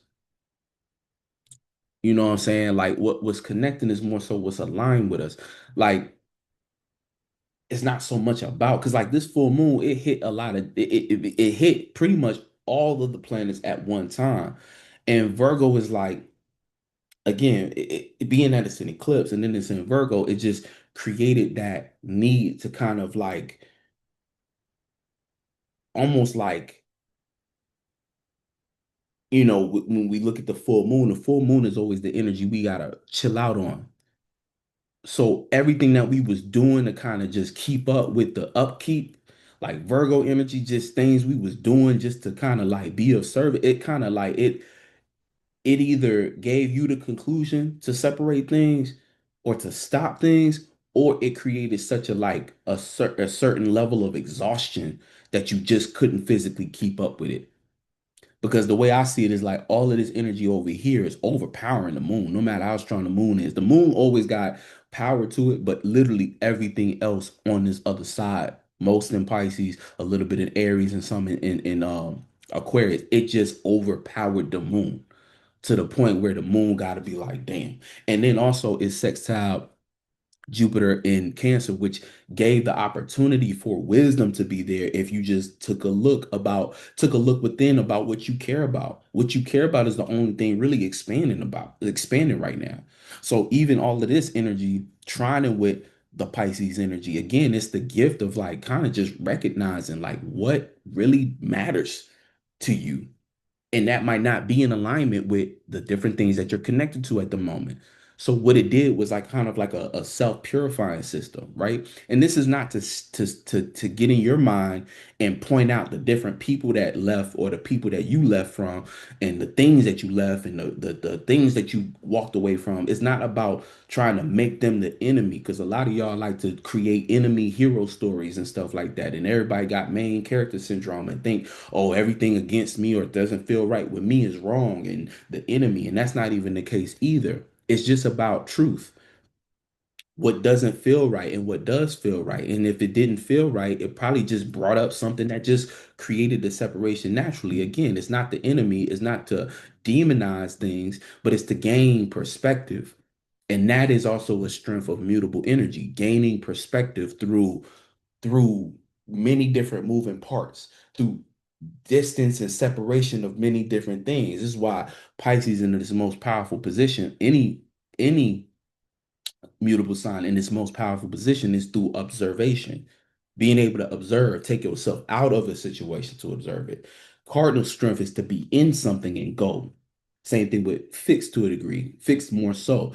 You know what I'm saying? Like what was connecting is more so what's aligned with us. Like it's not so much about, because like this full moon, it hit a lot of it hit pretty much all of the planets at one time. And Virgo is like, again, being that it's an eclipse and then it's in Virgo, it just created that need to kind of like almost like, when we look at the full moon is always the energy we gotta chill out on. So everything that we was doing to kind of just keep up with the upkeep, like Virgo energy, just things we was doing just to kind of like be of service, it kind of like it either gave you the conclusion to separate things or to stop things, or it created such a like a certain level of exhaustion that you just couldn't physically keep up with it. Because the way I see it is like all of this energy over here is overpowering the moon, no matter how strong the moon is. The moon always got power to it, but literally everything else on this other side, most in Pisces, a little bit in Aries, and some in Aquarius, it just overpowered the moon to the point where the moon got to be like, damn. And then also it's sextile Jupiter in Cancer, which gave the opportunity for wisdom to be there if you just took a look within about what you care about. What you care about is the only thing really expanding right now. So even all of this energy trining with the Pisces energy, again, it's the gift of like kind of just recognizing like what really matters to you, and that might not be in alignment with the different things that you're connected to at the moment. So what it did was like kind of like a self-purifying system, right? And this is not to get in your mind and point out the different people that left or the people that you left from and the things that you left and the things that you walked away from. It's not about trying to make them the enemy, because a lot of y'all like to create enemy hero stories and stuff like that. And everybody got main character syndrome and think, oh, everything against me or doesn't feel right with me is wrong and the enemy. And that's not even the case either. It's just about truth. What doesn't feel right and what does feel right. And if it didn't feel right, it probably just brought up something that just created the separation naturally. Again, it's not the enemy, it's not to demonize things, but it's to gain perspective. And that is also a strength of mutable energy, gaining perspective through many different moving parts, through distance and separation of many different things. This is why Pisces in its most powerful position, any mutable sign in its most powerful position is through observation. Being able to observe, take yourself out of a situation to observe it. Cardinal strength is to be in something and go. Same thing with fixed to a degree. Fixed more so.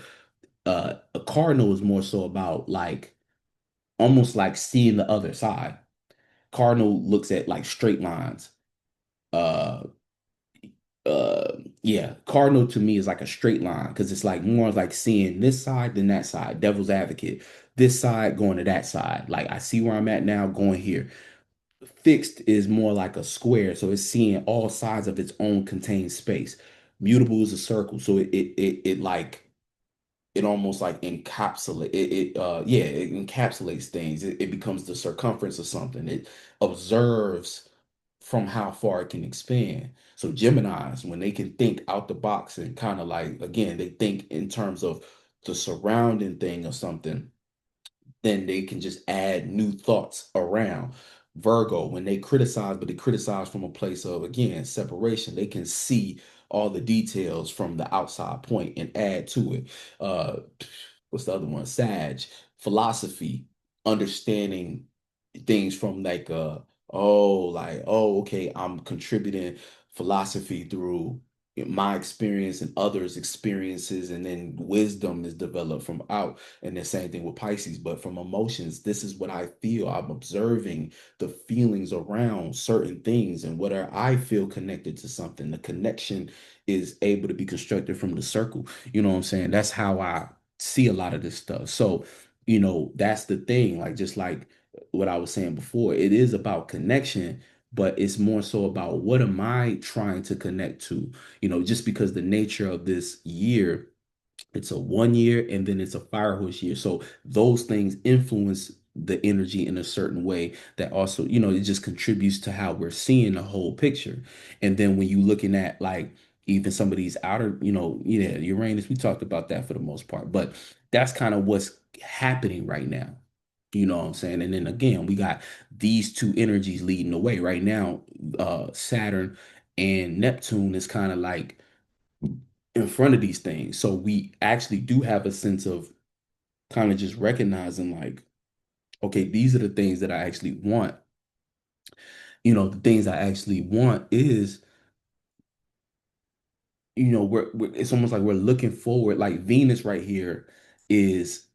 A cardinal is more so about like almost like seeing the other side. Cardinal looks at like straight lines. Uh, yeah, cardinal to me is like a straight line because it's like more like seeing this side than that side. Devil's advocate, this side going to that side. Like I see where I'm at now, going here. Fixed is more like a square, so it's seeing all sides of its own contained space. Mutable is a circle, so it like it almost like it encapsulates things. It becomes the circumference of something. It observes from how far it can expand. So Geminis, when they can think out the box and kind of like, again, they think in terms of the surrounding thing or something, then they can just add new thoughts around. Virgo, when they criticize, but they criticize from a place of, again, separation, they can see all the details from the outside point and add to it. Uh, what's the other one? Sag, philosophy, understanding things from like okay, I'm contributing philosophy through my experience and others' experiences, and then wisdom is developed from out. And the same thing with Pisces, but from emotions, this is what I feel. I'm observing the feelings around certain things, and whether I feel connected to something, the connection is able to be constructed from the circle. You know what I'm saying? That's how I see a lot of this stuff. So, that's the thing. Like, just like what I was saying before, it is about connection, but it's more so about what am I trying to connect to? Just because the nature of this year, it's a 1 year and then it's a fire horse year. So those things influence the energy in a certain way that also, it just contributes to how we're seeing the whole picture. And then when you looking at like even some of these outer, yeah, Uranus, we talked about that for the most part, but that's kind of what's happening right now. You know what I'm saying? And then again, we got these two energies leading the way right now. Saturn and Neptune is kind of like in front of these things. So we actually do have a sense of kind of just recognizing like, okay, these are the things that I actually want. The things I actually want is, it's almost like we're looking forward. Like Venus right here is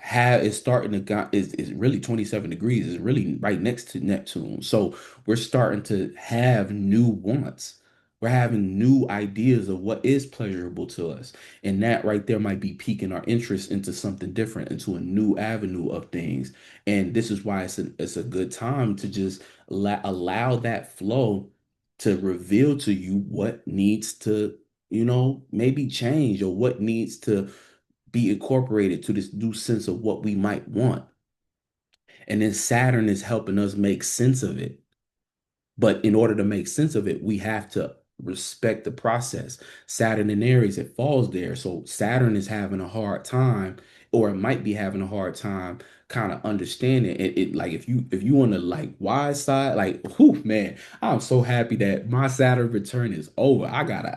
is starting to is really 27 degrees, is really right next to Neptune. So we're starting to have new wants. We're having new ideas of what is pleasurable to us. And that right there might be piquing our interest into something different, into a new avenue of things. And this is why it's a good time to just allow that flow to reveal to you what needs to maybe change or what needs to be incorporated to this new sense of what we might want. And then Saturn is helping us make sense of it. But in order to make sense of it, we have to respect the process. Saturn in Aries, it falls there. So Saturn is having a hard time
or it might be having a hard time kind of understanding it. Like if you on the like wise side, like whew, man, I'm so happy that my Saturn return is over. I gotta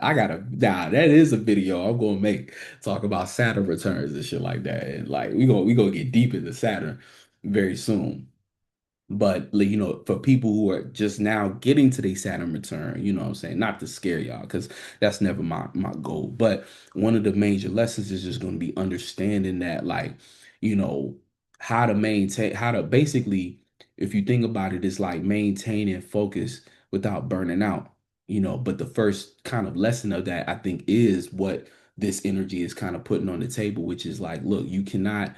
nah, that is a video I'm gonna make, talk about Saturn returns and shit like that. And like we gonna get deep into Saturn very soon. But like, for people who are just now getting to the Saturn return, you know what I'm saying? Not to scare y'all, because that's never my goal. But one of the major lessons is just going to be understanding that, like, you know, how to maintain, how to basically, if you think about it, it's like maintaining focus without burning out, But the first kind of lesson of that, I think, is what this energy is kind of putting on the table, which is like, look, you can't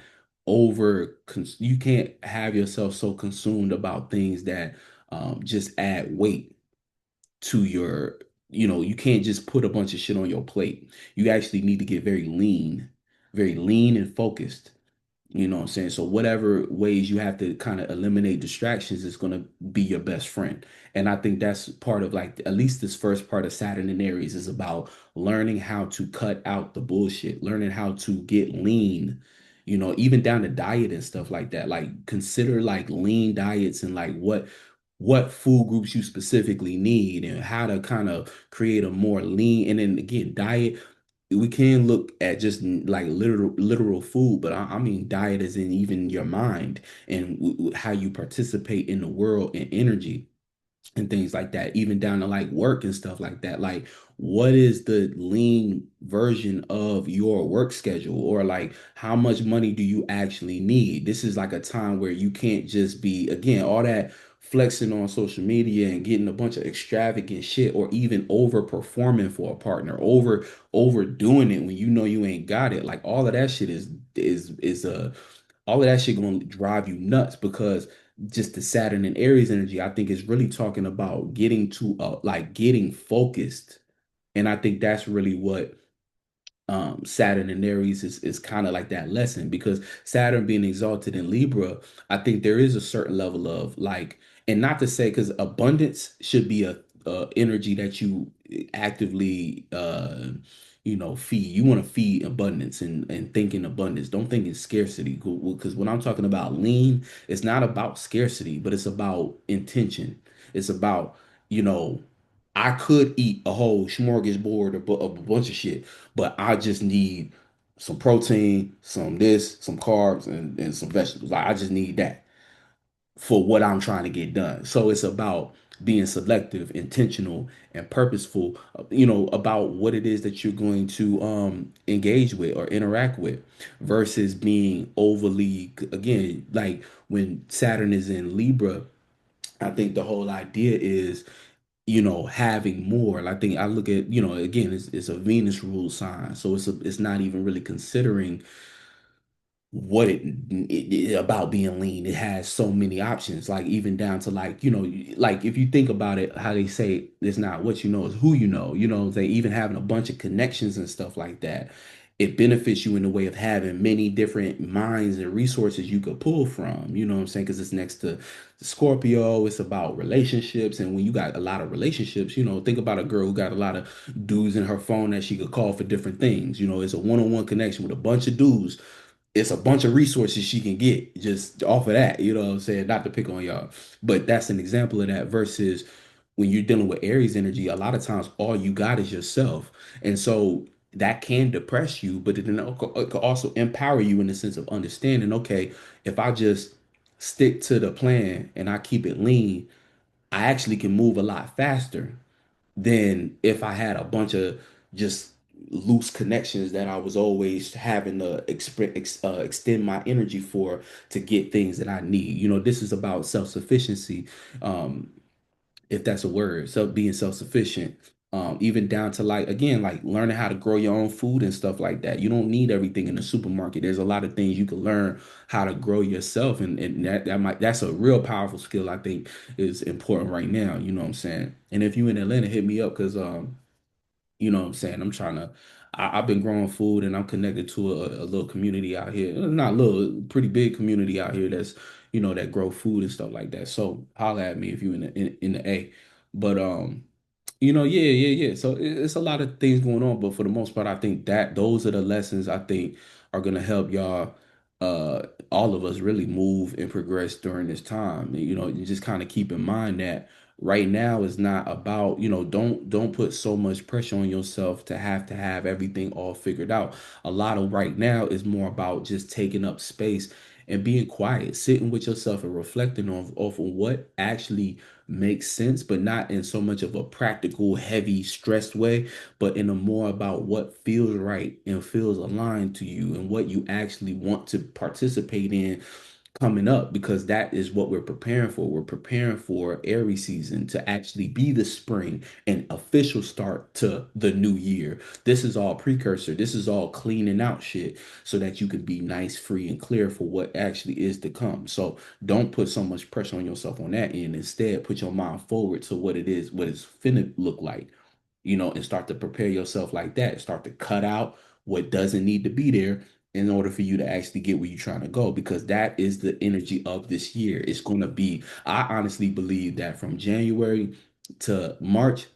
have yourself so consumed about things that just add weight to you can't just put a bunch of shit on your plate. You actually need to get very lean and focused. You know what I'm saying? So whatever ways you have to kind of eliminate distractions is going to be your best friend. And I think that's part of, like, at least this first part of Saturn and Aries is about learning how to cut out the bullshit, learning how to get lean, even down to diet and stuff like that. Like, consider like lean diets and like what food groups you specifically need and how to kind of create a more lean. And then again, diet, we can look at just like literal food, but I mean diet is in even your mind and how you participate in the world and energy and things like that, even down to like work and stuff like that. Like, what is the lean version of your work schedule? Or like, how much money do you actually need? This is like a time where you can't just be, again, all that flexing on social media and getting a bunch of extravagant shit, or even overperforming for a partner, overdoing it when you know you ain't got it. Like, all of that shit is all of that shit gonna drive you nuts, because just the Saturn and Aries energy, I think, is really talking about getting to like getting focused. And I think that's really what Saturn and Aries is kind of like that lesson, because Saturn being exalted in Libra, I think there is a certain level of like, and not to say, because abundance should be a energy that you actively feed. You want to feed abundance and think in abundance. Don't think in scarcity. Because when I'm talking about lean, it's not about scarcity, but it's about intention. It's about, you know, I could eat a whole smorgasbord of a bunch of shit, but I just need some protein, some carbs, and some vegetables. Like, I just need that for what I'm trying to get done. So it's about being selective, intentional, and purposeful, about what it is that you're going to engage with or interact with, versus being overly, again, like when Saturn is in Libra, I think the whole idea is, having more. And I think I look at, again, it's a Venus rule sign. So it's not even really considering what about being lean. It has so many options, like even down to like, like if you think about it, how they say it's not what you know, it's who you know. They even having a bunch of connections and stuff like that. It benefits you in the way of having many different minds and resources you could pull from, you know what I'm saying? Because it's next to Scorpio, it's about relationships. And when you got a lot of relationships, think about a girl who got a lot of dudes in her phone that she could call for different things. It's a one-on-one connection with a bunch of dudes. It's a bunch of resources she can get just off of that, you know what I'm saying? Not to pick on y'all, but that's an example of that, versus when you're dealing with Aries energy, a lot of times all you got is yourself. And so that can depress you, but it can also empower you in the sense of understanding, okay, if I just stick to the plan and I keep it lean, I actually can move a lot faster than if I had a bunch of just loose connections that I was always having to extend my energy for to get things that I need. This is about self-sufficiency, if that's a word. So being self-sufficient, even down to like, again, like learning how to grow your own food and stuff like that. You don't need everything in the supermarket. There's a lot of things you can learn how to grow yourself, and that's a real powerful skill I think is important right now. You know what I'm saying? And if you in Atlanta, hit me up, because you know what I'm saying? I've been growing food, and I'm connected to a little community out here. Not little, pretty big community out here that's, that grow food and stuff like that. So holla at me if you in the A. But yeah, yeah, yeah. So it's a lot of things going on, but for the most part, I think that those are the lessons I think are gonna help y'all. all of us really move and progress during this time. You know, you just kind of keep in mind that right now is not about, you know, don't put so much pressure on yourself to have everything all figured out. A lot of right now is more about just taking up space and being quiet, sitting with yourself and reflecting on off on what actually makes sense, but not in so much of a practical, heavy, stressed way, but in a more about what feels right and feels aligned to you and what you actually want to participate in coming up, because that is what we're preparing for. We're preparing for Aries season to actually be the spring and official start to the new year. This is all precursor. This is all cleaning out shit so that you can be nice, free, and clear for what actually is to come. So don't put so much pressure on yourself on that end. Instead, put your mind forward to what it is, what it's finna look like, you know, and start to prepare yourself like that. Start to cut out what doesn't need to be there in order for you to actually get where you're trying to go, because that is the energy of this year. It's going to be, I honestly believe that from January to March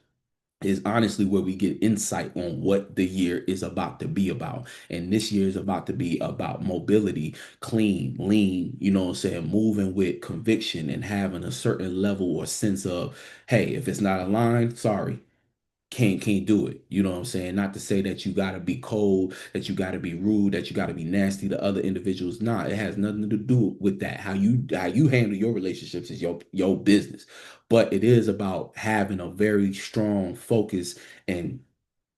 is honestly where we get insight on what the year is about to be about. And this year is about to be about mobility, clean, lean, you know what I'm saying, moving with conviction and having a certain level or sense of, hey, if it's not aligned, sorry, can't do it. You know what I'm saying? Not to say that you gotta be cold, that you gotta be rude, that you gotta be nasty to other individuals. Nah, it has nothing to do with that. How you handle your relationships is your business. But it is about having a very strong focus and,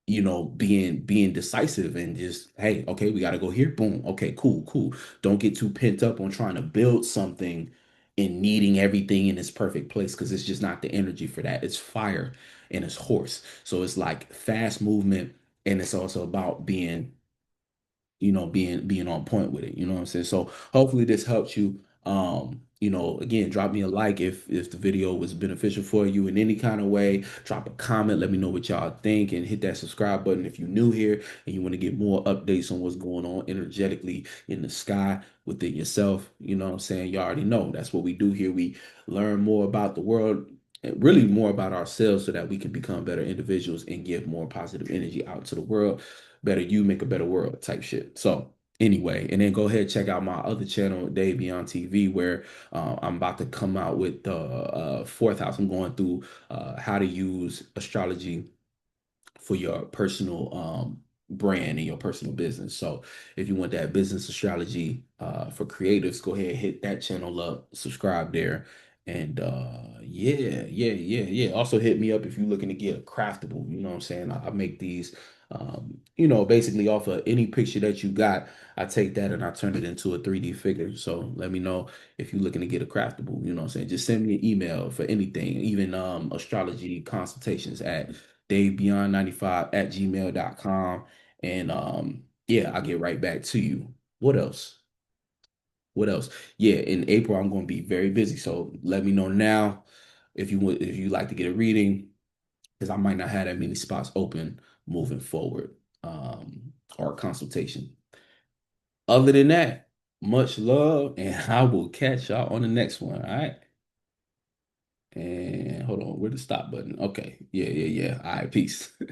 you know, being decisive and just, hey, okay, we got to go here, boom, okay, cool, cool. Don't get too pent up on trying to build something and needing everything in its perfect place, because it's just not the energy for that. It's fire and it's horse, so it's like fast movement, and it's also about being, you know, being on point with it. You know what I'm saying? So hopefully this helps you. You know, again, drop me a like if the video was beneficial for you in any kind of way. Drop a comment, let me know what y'all think, and hit that subscribe button if you're new here and you want to get more updates on what's going on energetically in the sky within yourself. You know what I'm saying? You already know that's what we do here. We learn more about the world and really more about ourselves so that we can become better individuals and give more positive energy out to the world. Better you make a better world type shit. So anyway, and then go ahead check out my other channel, Day Beyond TV, where I'm about to come out with the fourth house. I'm going through how to use astrology for your personal brand and your personal business. So if you want that business astrology for creatives, go ahead, hit that channel up, subscribe there. And yeah. Also hit me up if you're looking to get a craftable. You know what I'm saying? I make these, you know, basically off of any picture that you got. I take that and I turn it into a 3D figure. So let me know if you're looking to get a craftable. You know what I'm saying? Just send me an email for anything, even astrology consultations at davebeyond95@gmail.com. And yeah, I'll get right back to you. What else? What else? Yeah, in April I'm going to be very busy. So let me know now if you like to get a reading, because I might not have that many spots open moving forward. Or a consultation. Other than that, much love, and I will catch y'all on the next one. All right. And hold on, where's the stop button? Okay. Yeah. All right, peace.